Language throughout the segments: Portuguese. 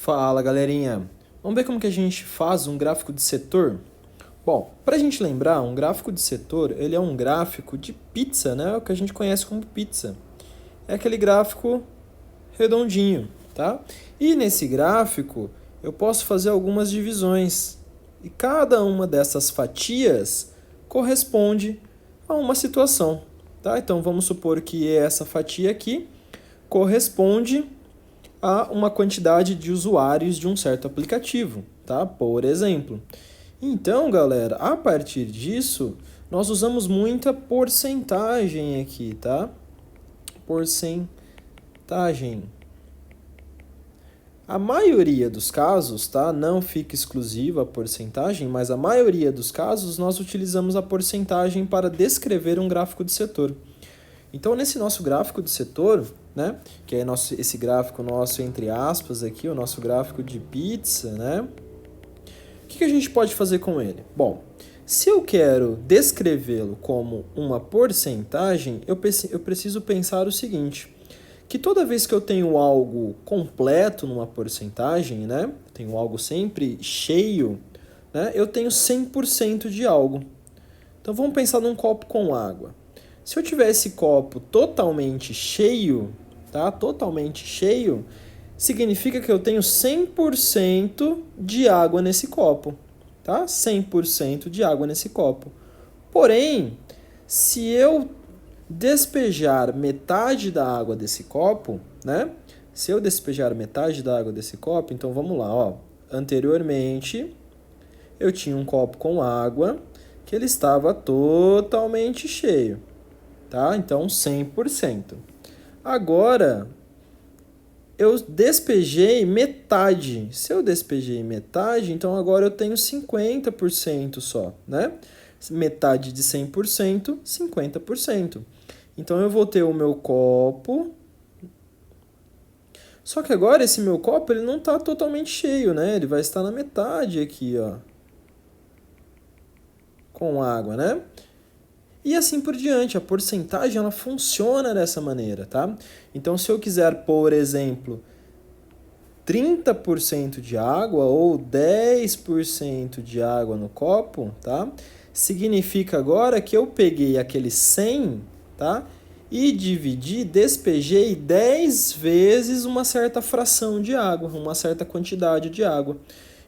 Fala, galerinha. Vamos ver como que a gente faz um gráfico de setor? Bom, para a gente lembrar, um gráfico de setor, ele é um gráfico de pizza, né? O que a gente conhece como pizza. É aquele gráfico redondinho, tá? E nesse gráfico, eu posso fazer algumas divisões. E cada uma dessas fatias corresponde a uma situação, tá? Então, vamos supor que essa fatia aqui corresponde a uma quantidade de usuários de um certo aplicativo, tá? Por exemplo. Então, galera, a partir disso, nós usamos muita porcentagem aqui, tá? Porcentagem. A maioria dos casos, tá? Não fica exclusiva a porcentagem, mas a maioria dos casos nós utilizamos a porcentagem para descrever um gráfico de setor. Então, nesse nosso gráfico de setor, né, que é esse gráfico nosso, entre aspas, aqui, o nosso gráfico de pizza, né, o que a gente pode fazer com ele? Bom, se eu quero descrevê-lo como uma porcentagem, eu preciso pensar o seguinte, que toda vez que eu tenho algo completo numa porcentagem, né, tenho algo sempre cheio, né, eu tenho 100% de algo. Então, vamos pensar num copo com água. Se eu tiver esse copo totalmente cheio, tá? Totalmente cheio, significa que eu tenho 100% de água nesse copo, tá? 100% de água nesse copo. Porém, se eu despejar metade da água desse copo, né? Se eu despejar metade da água desse copo, então vamos lá, ó. Anteriormente, eu tinha um copo com água que ele estava totalmente cheio. Tá? Então, 100%. Agora, eu despejei metade. Se eu despejei metade, então agora eu tenho 50% só, né? Metade de 100%, 50%. Então, eu vou ter o meu copo. Só que agora esse meu copo ele não está totalmente cheio, né? Ele vai estar na metade aqui, ó. Com água, né? E assim por diante, a porcentagem ela funciona dessa maneira, tá? Então, se eu quiser, por exemplo, 30% de água ou 10% de água no copo, tá? Significa agora que eu peguei aquele 100, tá? E despejei 10 vezes uma certa fração de água, uma certa quantidade de água.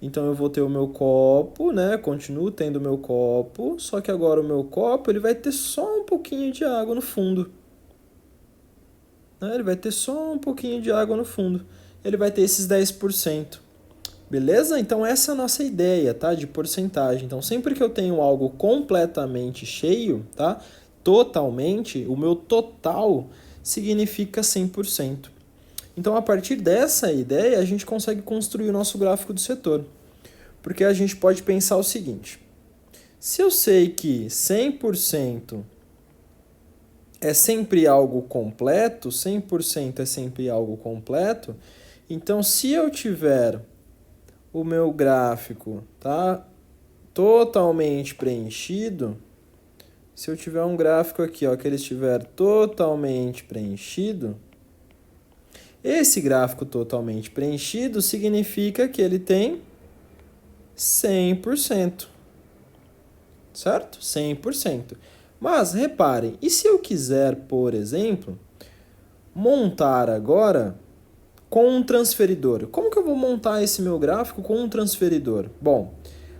Então, eu vou ter o meu copo, né? Continuo tendo o meu copo, só que agora o meu copo ele vai ter só um pouquinho de água no fundo. Né? Ele vai ter só um pouquinho de água no fundo. Ele vai ter esses 10%. Beleza? Então, essa é a nossa ideia, tá? De porcentagem. Então, sempre que eu tenho algo completamente cheio, tá? Totalmente, o meu total significa 100%. Então, a partir dessa ideia, a gente consegue construir o nosso gráfico do setor. Porque a gente pode pensar o seguinte, se eu sei que 100% é sempre algo completo, 100% é sempre algo completo, então se eu tiver o meu gráfico, tá, totalmente preenchido, se eu tiver um gráfico aqui, ó, que ele estiver totalmente preenchido, esse gráfico totalmente preenchido significa que ele tem 100%. Certo? 100%. Mas reparem, e se eu quiser, por exemplo, montar agora com um transferidor? Como que eu vou montar esse meu gráfico com um transferidor? Bom,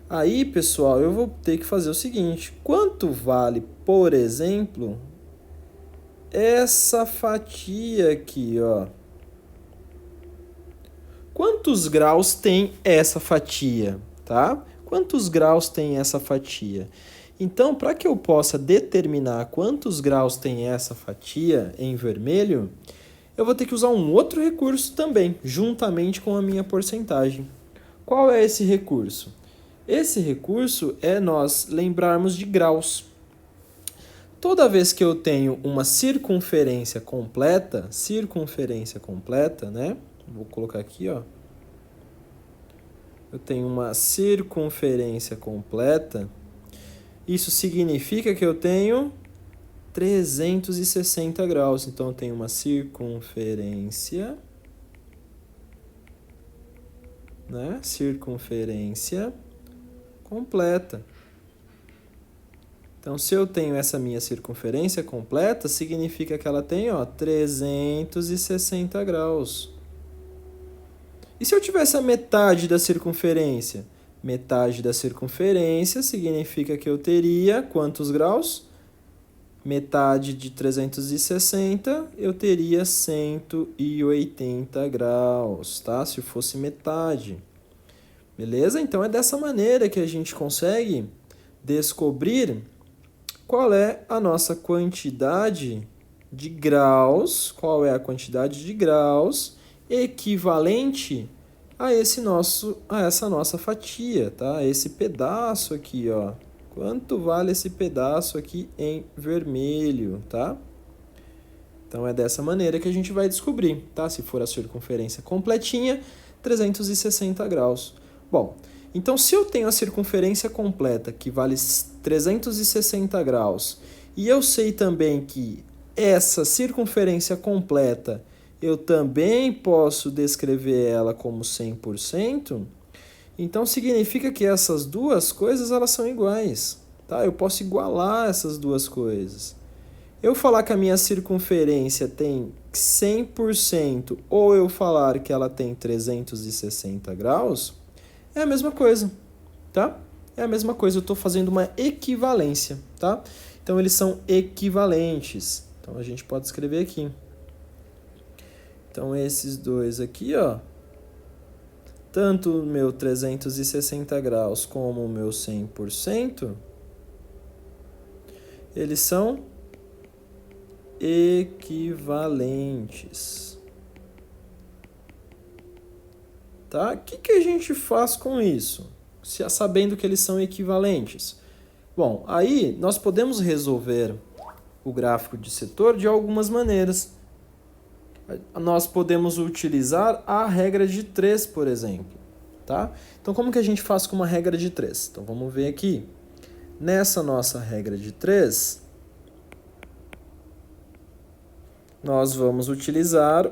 aí, pessoal, eu vou ter que fazer o seguinte. Quanto vale, por exemplo, essa fatia aqui, ó? Quantos graus tem essa fatia, tá? Quantos graus tem essa fatia? Então, para que eu possa determinar quantos graus tem essa fatia em vermelho, eu vou ter que usar um outro recurso também, juntamente com a minha porcentagem. Qual é esse recurso? Esse recurso é nós lembrarmos de graus. Toda vez que eu tenho uma circunferência completa, né? Vou colocar aqui, ó. Eu tenho uma circunferência completa. Isso significa que eu tenho 360 graus. Então, eu tenho uma circunferência né? Circunferência completa. Então, se eu tenho essa minha circunferência completa, significa que ela tem, ó, 360 graus. E se eu tivesse a metade da circunferência? Metade da circunferência significa que eu teria quantos graus? Metade de 360, eu teria 180 graus, tá? Se fosse metade. Beleza? Então, é dessa maneira que a gente consegue descobrir qual é a nossa quantidade de graus, qual é a quantidade de graus equivalente a essa nossa fatia, tá? Esse pedaço aqui, ó. Quanto vale esse pedaço aqui em vermelho, tá? Então é dessa maneira que a gente vai descobrir, tá? Se for a circunferência completinha, 360 graus. Bom, então se eu tenho a circunferência completa, que vale 360 graus, e eu sei também que essa circunferência completa eu também posso descrever ela como 100%, então significa que essas duas coisas elas são iguais, tá? Eu posso igualar essas duas coisas. Eu falar que a minha circunferência tem 100% ou eu falar que ela tem 360 graus, é a mesma coisa, tá? É a mesma coisa, eu estou fazendo uma equivalência, tá? Então eles são equivalentes. Então a gente pode escrever aqui. Então, esses dois aqui, ó, tanto o meu 360 graus como o meu 100%, eles são equivalentes. Tá? O que a gente faz com isso? Sabendo que eles são equivalentes? Bom, aí nós podemos resolver o gráfico de setor de algumas maneiras. Nós podemos utilizar a regra de 3, por exemplo, tá? Então, como que a gente faz com uma regra de 3? Então, vamos ver aqui. Nessa nossa regra de 3, nós vamos utilizar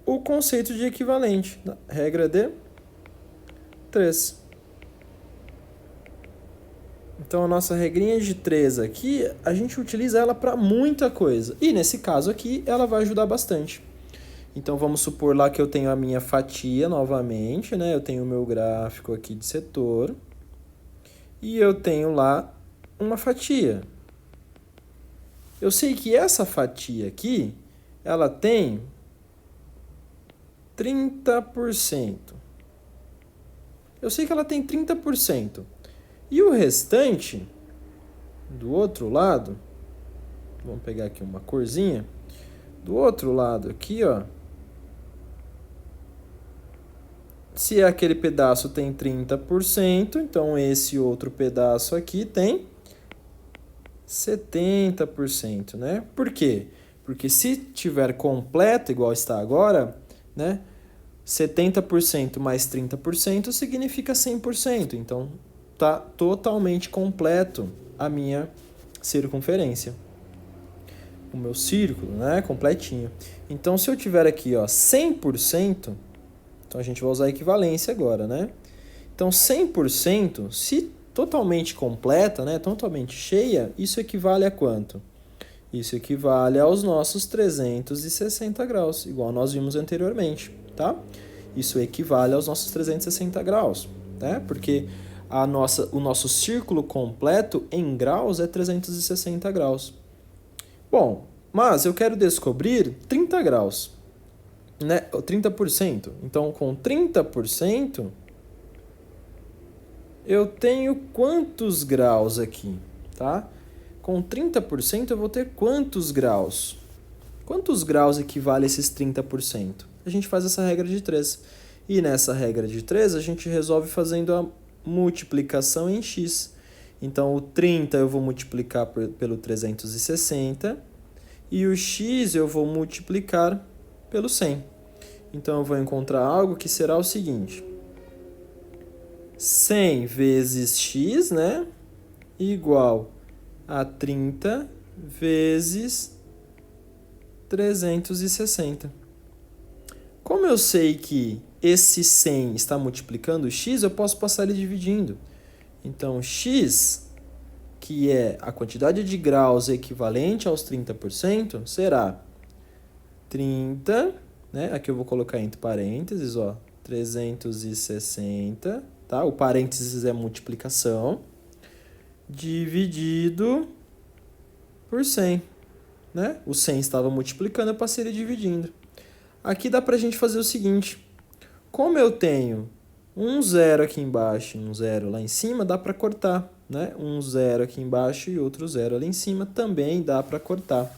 o conceito de equivalente, regra de 3. Então, a nossa regrinha de 3 aqui, a gente utiliza ela para muita coisa. E, nesse caso aqui, ela vai ajudar bastante. Então, vamos supor lá que eu tenho a minha fatia novamente, né? Eu tenho o meu gráfico aqui de setor. E eu tenho lá uma fatia. Eu sei que essa fatia aqui, ela tem 30%. Eu sei que ela tem 30%. E o restante, do outro lado, vamos pegar aqui uma corzinha. Do outro lado aqui, ó, se aquele pedaço tem 30%, então esse outro pedaço aqui tem 70%, né? Por quê? Porque se tiver completo, igual está agora, né? 70% mais 30% significa 100%. Então, tá totalmente completo a minha circunferência. O meu círculo, né? Completinho. Então, se eu tiver aqui, ó, 100%, então a gente vai usar a equivalência agora, né? Então, 100%, se totalmente completa, né? Totalmente cheia, isso equivale a quanto? Isso equivale aos nossos 360 graus, igual nós vimos anteriormente, tá? Isso equivale aos nossos 360 graus, né? Porque o nosso círculo completo em graus é 360 graus. Bom, mas eu quero descobrir 30 graus, né? 30%. Então, com 30%, eu tenho quantos graus aqui, tá? Com 30% eu vou ter quantos graus? Quantos graus equivale a esses 30%? A gente faz essa regra de 3. E nessa regra de 3, a gente resolve fazendo a multiplicação em x. Então, o 30 eu vou multiplicar pelo 360 e o x eu vou multiplicar pelo 100. Então, eu vou encontrar algo que será o seguinte. 100 vezes x, né? Igual a 30 vezes 360. Como eu sei que esse 100 está multiplicando x, eu posso passar ele dividindo. Então, x, que é a quantidade de graus equivalente aos 30%, será 30, né? Aqui eu vou colocar entre parênteses, ó, 360, tá? O parênteses é multiplicação, dividido por 100, né? O 100 estava multiplicando, eu passei ele dividindo. Aqui dá pra gente fazer o seguinte, como eu tenho um zero aqui embaixo e um zero lá em cima, dá para cortar, né? Um zero aqui embaixo e outro zero ali em cima também dá para cortar.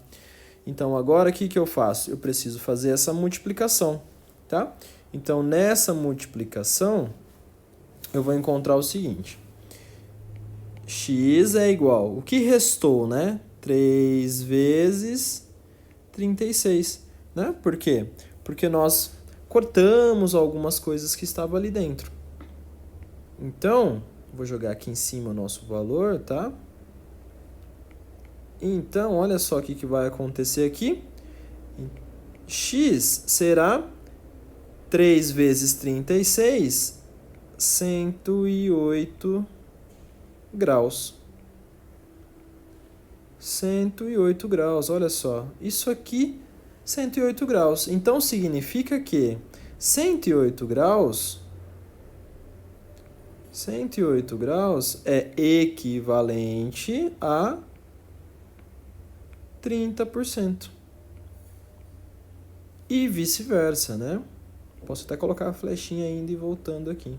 Então, agora o que eu faço? Eu preciso fazer essa multiplicação, tá? Então, nessa multiplicação, eu vou encontrar o seguinte. X é igual, o que restou, né? 3 vezes 36, né? Por quê? Porque nós cortamos algumas coisas que estavam ali dentro. Então, vou jogar aqui em cima o nosso valor, tá? Então, olha só o que vai acontecer aqui. X será 3 vezes 36, 108 graus. 108 graus, olha só. Isso aqui, 108 graus. Então, significa que 108 graus é equivalente a 30%. E vice-versa, né? Posso até colocar a flechinha indo e voltando aqui,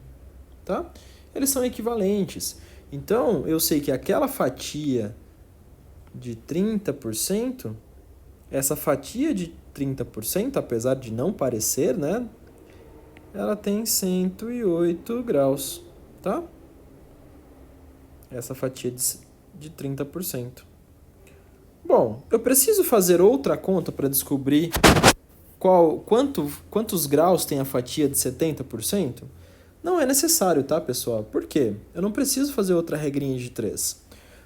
tá? Eles são equivalentes. Então, eu sei que aquela fatia de 30%, essa fatia de 30%, apesar de não parecer, né? Ela tem 108 graus, tá? Essa fatia de 30%. Bom, eu preciso fazer outra conta para descobrir quantos graus tem a fatia de 70%? Não é necessário, tá, pessoal? Por quê? Eu não preciso fazer outra regrinha de 3.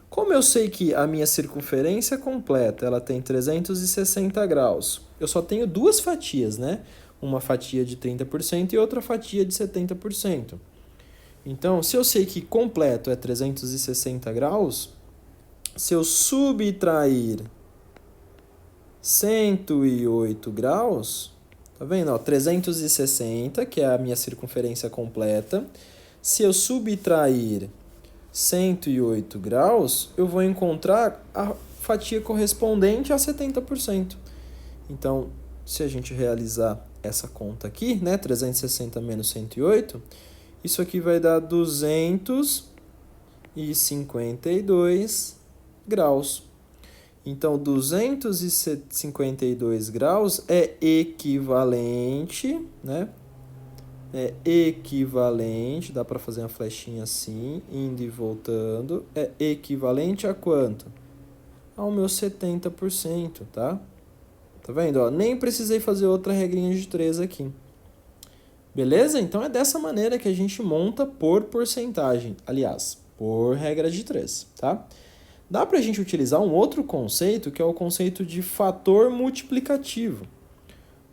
Como eu sei que a minha circunferência completa ela tem 360 graus, eu só tenho duas fatias, né? Uma fatia de 30% e outra fatia de 70%. Então, se eu sei que completo é 360 graus, se eu subtrair 108 graus, tá vendo? Ó, 360, que é a minha circunferência completa. Se eu subtrair 108 graus, eu vou encontrar a fatia correspondente a 70%. Então, se a gente realizar essa conta aqui, né, 360 menos 108, isso aqui vai dar 252 graus. Então, 252 graus é equivalente, né? É equivalente, dá para fazer uma flechinha assim, indo e voltando. É equivalente a quanto? Ao meu 70%, tá? Tá vendo? Ó, nem precisei fazer outra regrinha de 3 aqui. Beleza? Então, é dessa maneira que a gente monta por porcentagem. Aliás, por regra de 3, tá? Dá para a gente utilizar um outro conceito, que é o conceito de fator multiplicativo.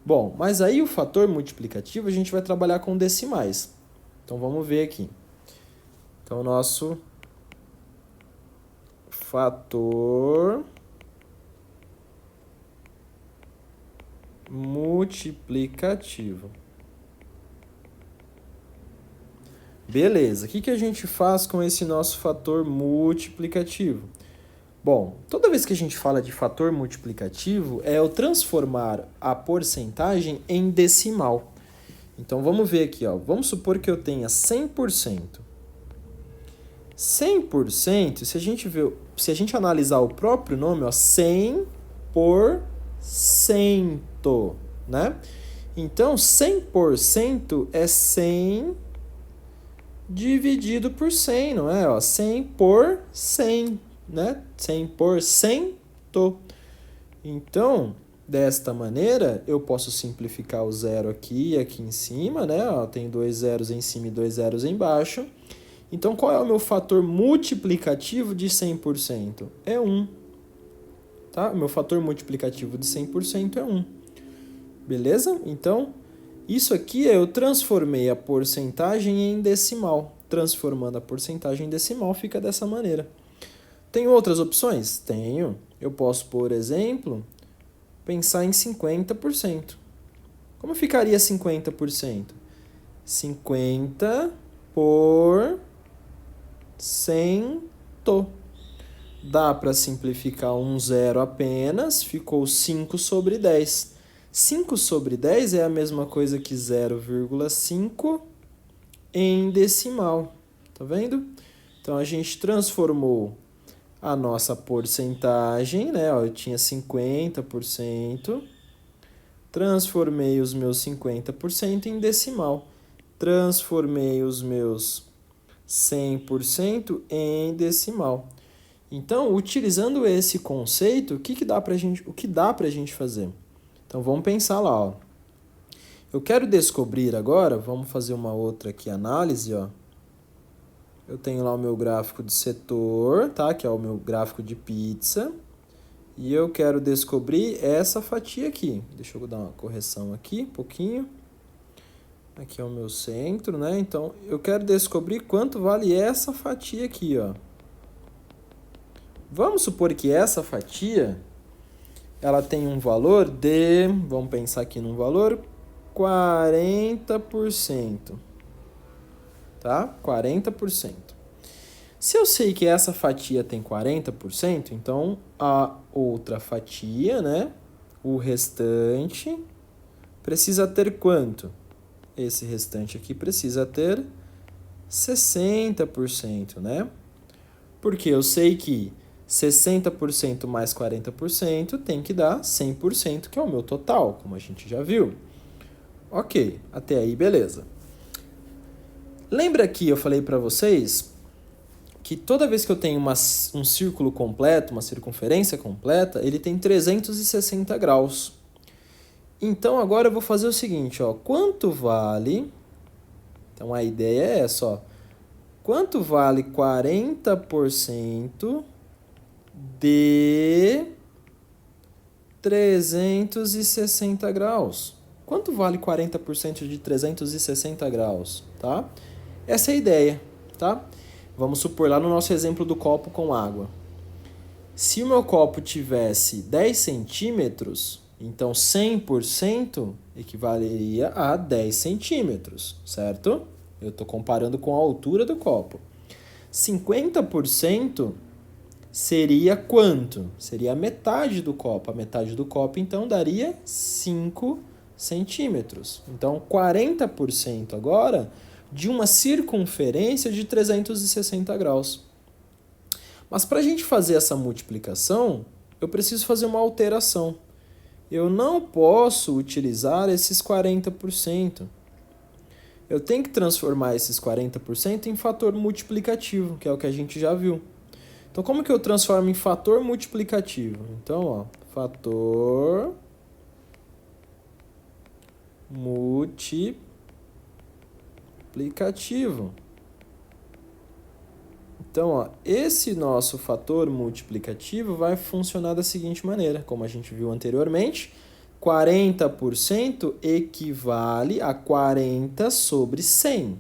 Bom, mas aí o fator multiplicativo a gente vai trabalhar com decimais. Então, vamos ver aqui. Então, o nosso fator multiplicativo. Beleza, o que a gente faz com esse nosso fator multiplicativo? Bom, toda vez que a gente fala de fator multiplicativo, é eu transformar a porcentagem em decimal. Então, vamos ver aqui, ó. Vamos supor que eu tenha 100%. 100%, se a gente analisar o próprio nome, ó, 100%, né? Então, 100% é 100 dividido por 100, não é? Ó, 100 por 100, né? 100%. Então, desta maneira, eu posso simplificar o zero aqui e aqui em cima, né? Ó, tem 2 zeros em cima e 2 zeros embaixo. Então, qual é o meu fator multiplicativo de 100%? É 1. Tá? O meu fator multiplicativo de 100% é 1. Beleza? Então, Isso aqui eu transformei a porcentagem em decimal. Transformando a porcentagem em decimal fica dessa maneira. Tem outras opções? Tenho. Eu posso, por exemplo, pensar em 50%. Como ficaria 50%? 50 por 100. Dá para simplificar um zero apenas, ficou 5 sobre 10. 5 sobre 10 é a mesma coisa que 0,5 em decimal. Tá vendo? Então, a gente transformou a nossa porcentagem, né? Ó, eu tinha 50%, transformei os meus 50% em decimal. Transformei os meus 100% em decimal. Então, utilizando esse conceito, o que dá pra gente fazer? Então, vamos pensar lá, ó. Eu quero descobrir agora, vamos fazer uma outra aqui análise, ó. Eu tenho lá o meu gráfico de setor, tá? Que é o meu gráfico de pizza. E eu quero descobrir essa fatia aqui. Deixa eu dar uma correção aqui, um pouquinho. Aqui é o meu centro, né? Então, eu quero descobrir quanto vale essa fatia aqui, ó. Vamos supor que essa fatia, ela tem um valor de, vamos pensar aqui num valor, 40%. Tá? 40%. Se eu sei que essa fatia tem 40%, então a outra fatia, né? O restante precisa ter quanto? Esse restante aqui precisa ter 60%, né? Porque eu sei que 60% mais 40% tem que dar 100%, que é o meu total, como a gente já viu. Ok, até aí beleza. Lembra que eu falei para vocês que toda vez que eu tenho um círculo completo, uma circunferência completa, ele tem 360 graus. Então agora eu vou fazer o seguinte, ó, quanto vale... Então a ideia é essa, ó. Quanto vale 40% de 360 graus? Quanto vale 40% de 360 graus, tá? Essa é a ideia, tá? Vamos supor lá no nosso exemplo do copo com água. Se o meu copo tivesse 10 centímetros, então 100% equivaleria a 10 centímetros, certo? Eu estou comparando com a altura do copo. 50% seria quanto? Seria a metade do copo. A metade do copo, então, daria 5 centímetros. Então, 40% agora de uma circunferência de 360 graus. Mas para a gente fazer essa multiplicação, eu preciso fazer uma alteração. Eu não posso utilizar esses 40%. Eu tenho que transformar esses 40% em fator multiplicativo, que é o que a gente já viu. Então, como que eu transformo em fator multiplicativo? Então, ó, fator multiplicativo. Então, ó, esse nosso fator multiplicativo vai funcionar da seguinte maneira, como a gente viu anteriormente, 40% equivale a 40 sobre 100,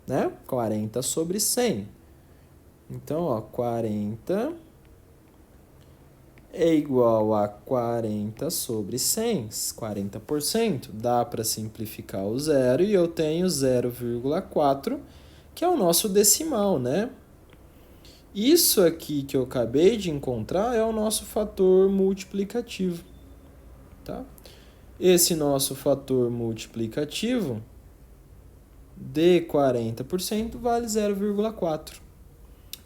né? 40 sobre 100. Então, ó, 40 é igual a 40 sobre 100, 40%. Dá para simplificar o zero e eu tenho 0,4, que é o nosso decimal, né? Isso aqui que eu acabei de encontrar é o nosso fator multiplicativo, tá? Esse nosso fator multiplicativo de 40% vale 0,4.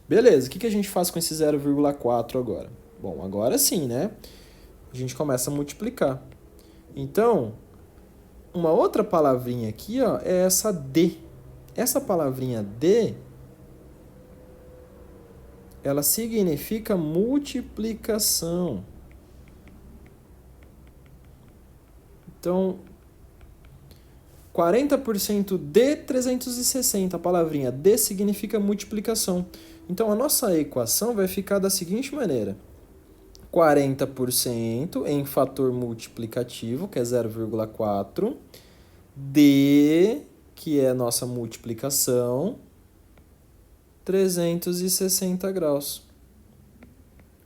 Beleza, o que a gente faz com esse 0,4 agora? Bom, agora sim, né? A gente começa a multiplicar. Então, uma outra palavrinha aqui, ó, é essa D. Essa palavrinha D, ela significa multiplicação. Então, 40% de 360, a palavrinha de significa multiplicação. Então, a nossa equação vai ficar da seguinte maneira. 40% em fator multiplicativo, que é 0,4, D, que é a nossa multiplicação, 360 graus.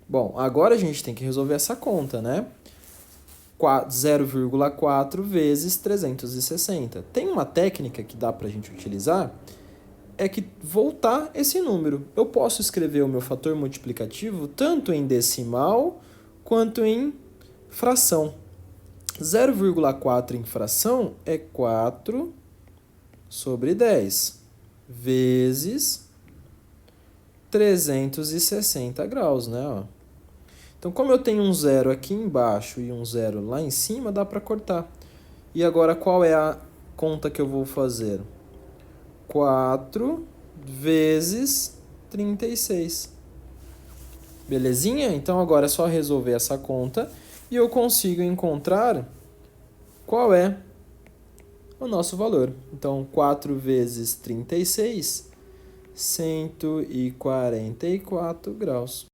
Bom, agora a gente tem que resolver essa conta, né? 0,4 vezes 360. Tem uma técnica que dá para a gente utilizar, é que voltar esse número. Eu posso escrever o meu fator multiplicativo tanto em decimal quanto em fração. 0,4 em fração é 4 sobre 10 vezes 360 graus, né? Ó. Então, como eu tenho um zero aqui embaixo e um zero lá em cima, dá para cortar. E agora, qual é a conta que eu vou fazer? 4 vezes 36. Belezinha? Então, agora é só resolver essa conta e eu consigo encontrar qual é o nosso valor. Então, 4 vezes 36, 144 graus.